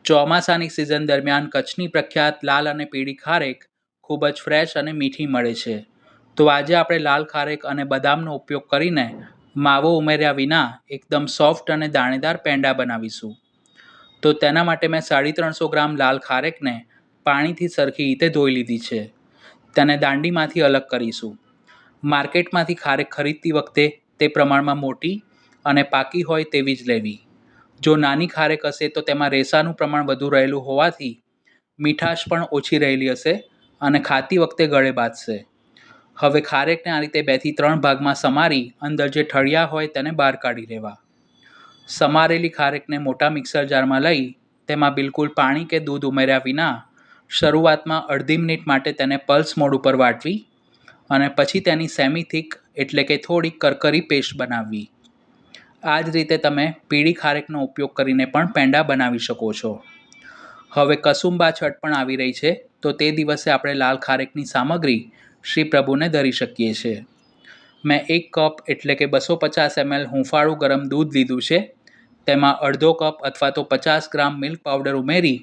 ચોમાસાની સિઝન દરમિયાન કચ્છની પ્રખ્યાત લાલ અને પીળી ખારેક ખૂબ જ ફ્રેશ અને મીઠી મળે છે. તો આજે આપણે લાલ ખારેક અને બદામનો ઉપયોગ કરીને માવો ઉમેર્યા વિના એકદમ સોફ્ટ અને દાણેદાર પેંડા બનાવીશું. તો તેના માટે મેં 350 ગ્રામ લાલ ખારેકને પાણીથી સરખી રીતે ધોઈ લીધી છે. તેને દાંડીમાંથી અલગ કરીશું. માર્કેટમાંથી ખારેક ખરીદતી વખતે તે પ્રમાણમાં મોટી અને પાકી હોય તેવી જ લેવી. જો નાની ખારેક હશે તો તેમાં રેસાનું પ્રમાણ વધુ રહેલું હોવાથી મીઠાશ પણ ઓછી રહેલી હશે અને ખાતી વખતે ગળે બાંધશે. હવે ખારેકને આ રીતે 2 થી 3 ભાગમાં સમારી અંદર જે ઠળિયા હોય તેને બહાર કાઢી લેવા. સમારેલી ખારેકને મોટા મિક્સર જારમાં લઈ તેમાં બિલકુલ પાણી કે દૂધ ઉમેર્યા વિના શરૂઆતમાં અડધી મિનિટ માટે તેને પલ્સ મોડ ઉપર વાટવી અને પછી તેની સેમી થીક એટલે કે થોડી કરકરી પેસ્ટ બનાવવી. આ જ રીતે તમે પીળી ખારેકનો ઉપયોગ કરીને પણ પેંડા બનાવી શકો છો. હવે કસુંબા છઠ પણ આવી રહી છે, તો તે દિવસે આપણે લાલ ખારેકની સામગ્રી શ્રી પ્રભુને ધરી શકીએ છીએ. મેં 1 કપ એટલે કે 250 ml હૂંફાળું ગરમ દૂધ લીધું છે. તેમાં અડધો કપ અથવા તો 50 ગ્રામ મિલ્ક પાવડર ઉમેરી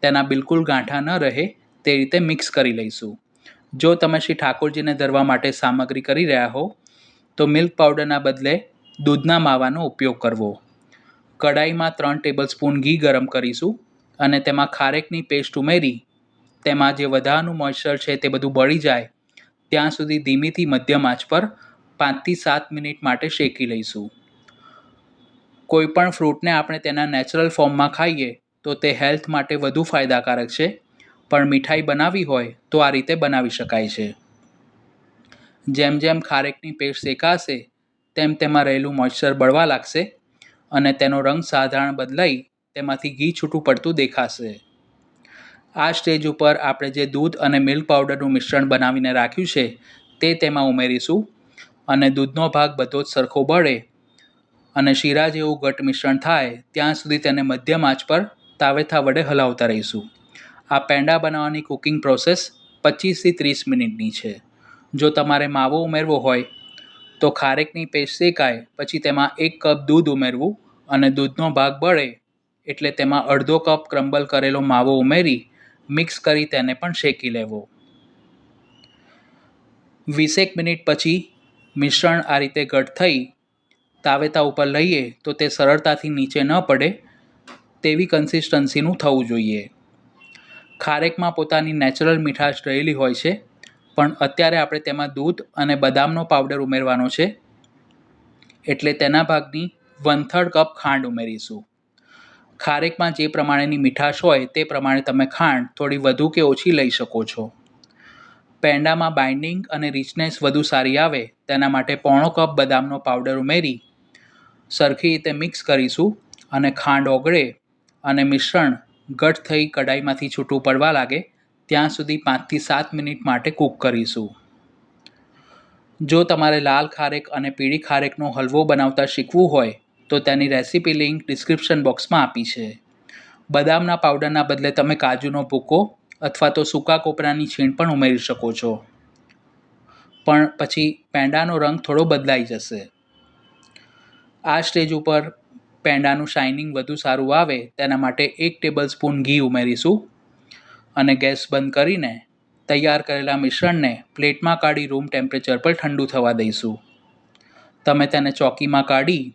તેના બિલકુલ ગાંઠા ન રહે તે રીતે મિક્સ કરી લઈશું. જો તમે શ્રી ઠાકોરજીને ધરવા માટે સામગ્રી કરી રહ્યા હો તો મિલ્ક પાવડરના બદલે દૂધના માવાનો ઉપયોગ કરવો. કડાઈમાં 3 ટેબલસ્પૂન ઘી ગરમ કરીશું અને તેમાં ખારેકની પેસ્ટ ઉમેરી તેમાં જે વધારાનું મોઇસ્ચર છે તે બધું બળી જાય ત્યાં સુધી ધીમીથી મધ્યમ આંચ પર 5 થી 7 મિનિટ માટે શેકી લઈશું. કોઈપણ ફ્રૂટને આપણે તેના નેચરલ ફોર્મમાં ખાઈએ તો તે હેલ્થ માટે વધુ ફાયદાકારક છે, પણ મીઠાઈ બનાવવી હોય તો આ રીતે બનાવી શકાય છે. જેમ જેમ ખારેકની પેસ્ટ શેકાશે તેમ તેમાં રહેલું મોઇસ્ચર બળવા લાગશે અને તેનો રંગ સાધારણ બદલાઈ તેમાંથી ઘી છૂટું પડતું દેખાશે. આ સ્ટેજ ઉપર આપણે જે દૂધ અને મિલ્ક પાવડરનું મિશ્રણ બનાવીને રાખ્યું છે તે તેમાં ઉમેરીશું અને દૂધનો ભાગ બધો જ સરખો બળે અને શીરા જેવું ઘટ્ટ મિશ્રણ થાય ત્યાં સુધી તેને મધ્યમ આંચ પર તાવેથા વડે હલાવતા રહીશું. આ પેંડા બનાવવાની કુકિંગ પ્રોસેસ 25 થી 30 મિનિટની છે. જો તમારે માવો ઉમેરવો હોય તો ખારેકની પેસ્ટ શેકાય પછી તેમાં 1 કપ દૂધ ઉમેરવું અને દૂધનો ભાગ બળે એટલે તેમાં અડધો કપ ક્રમ્બલ કરેલો માવો ઉમેરી મિક્સ કરી તેને પણ શેકી લેવો. 20 મિનિટ પછી મિશ્રણ આ રીતે ઘટ્ટ થઈ તાવેતા ઉપર લઈએ તો તે સરળતાથી નીચે ન પડે તેવી કન્સિસ્ટન્સીનું થવું જોઈએ. ખારેકમાં પોતાની નેચરલ મીઠાશ રહેલી હોય છે, પણ અત્યારે આપણે તેમાં દૂધ અને બદામનો પાવડર ઉમેરવાનો છે એટલે તેના ભાગની 1/3 કપ ખાંડ ઉમેરીશું. ખારેકમાં જે પ્રમાણેની મીઠાશ હોય તે પ્રમાણે તમે ખાંડ થોડી વધુ કે ઓછી લઈ શકો છો. પેંડામાં બાઇન્ડિંગ અને રિચનેસ વધુ સારી આવે તેના માટે 1/4 કપ બદામનો પાવડર ઉમેરી સરખી રીતે મિક્સ કરીશું અને ખાંડ ઓગળે અને મિશ્રણ ઘટ્ટ થઈ કડાઈમાંથી છૂટું પડવા લાગે ત્યાં સુધી 5 થી 7 મિનિટ માટે કૂક કરીશું. જો તમારે લાલ ખારેક અને પીળી ખારેકનો હલવો બનાવતા શીખવું હોય તો તેની રેસીપી લિંક ડિસ્ક્રિપ્શન બોક્સમાં આપી છે. બદામના પાવડરના બદલે તમે કાજુનો ભૂકો અથવા તો સૂકા કોપરાની છીણ પણ ઉમેરી શકો છો, પણ પછી પેંડાનો રંગ થોડો બદલાઈ જશે. આ સ્ટેજ ઉપર પેંડાનું શાઇનિંગ વધુ સારું આવે તેના માટે 1 ટેબલસ્પૂન ઘી ઉમેરીશું અને ગેસ બંધ કરીને તૈયાર કરેલા મિશ્રણને પ્લેટમાં કાઢી રૂમ ટેમ્પરેચર પર ઠંડુ થવા દઈશું. તમે તેને ચોકીમાં કાઢી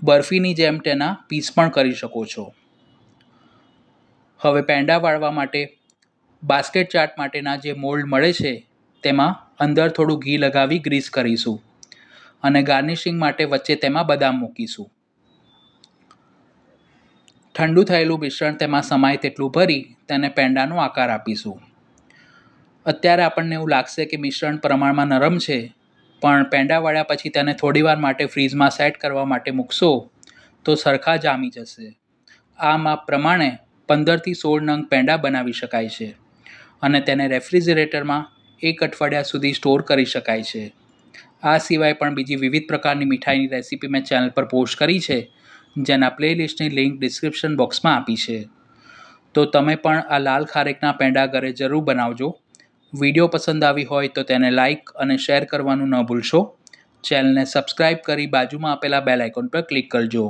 બરફીની જેમ તેના પીસ પણ કરી શકો છો. હવે પેંડા વાળવા માટે બાસ્કેટ ચાટ માટેના જે મોલ્ડ મળે છે તેમાં અંદર થોડું ઘી લગાવી ગ્રીસ કરીશું અને ગાર્નિશિંગ માટે વચ્ચે તેમાં બદામ મૂકીશું. ઠંડુ થયેલું મિશ્રણ તેમાં સમાય તેટલું ભરી તેને પેંડાનો આકાર આપીશું. અત્યારે આપણને એવું લાગશે કે મિશ્રણ પ્રમાણમાં નરમ છે, પણ પેંડા વાળ્યા પછી તેને થોડીવાર માટે ફ્રીઝમાં સેટ કરવા માટે મૂકશો તો સરખા જામી જશે. આ માપ પ્રમાણે 15 થી 16 નંગ પેંડા બનાવી શકાય છે અને તેને રેફ્રિજરેટરમાં 1 અઠવાડિયા સુધી સ્ટોર કરી શકાય છે. આ સિવાય પણ બીજી વિવિધ પ્રકારની મીઠાઈની રેસીપી મેં ચેનલ પર પોસ્ટ કરી છે, જેના પ્લેલિસ્ટની લિંક ડિસ્ક્રિપ્શન બોક્સમાં આપી છે. તો તમે પણ આ લાલ ખારેકના પેંડા ઘરે જરૂર બનાવજો. વિડીયો પસંદ આવી હોય તો તેને લાઇક અને શેર કરવાનું ન ભૂલશો. ચેનલને સબસ્ક્રાઇબ કરી બાજુમાં આપેલા બેલ આઇકોન પર ક્લિક કરજો.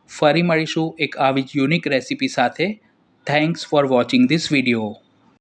ફરી મળીશું એક આવી જ યુનિક રેસિપી સાથે. Thanks for watching this video.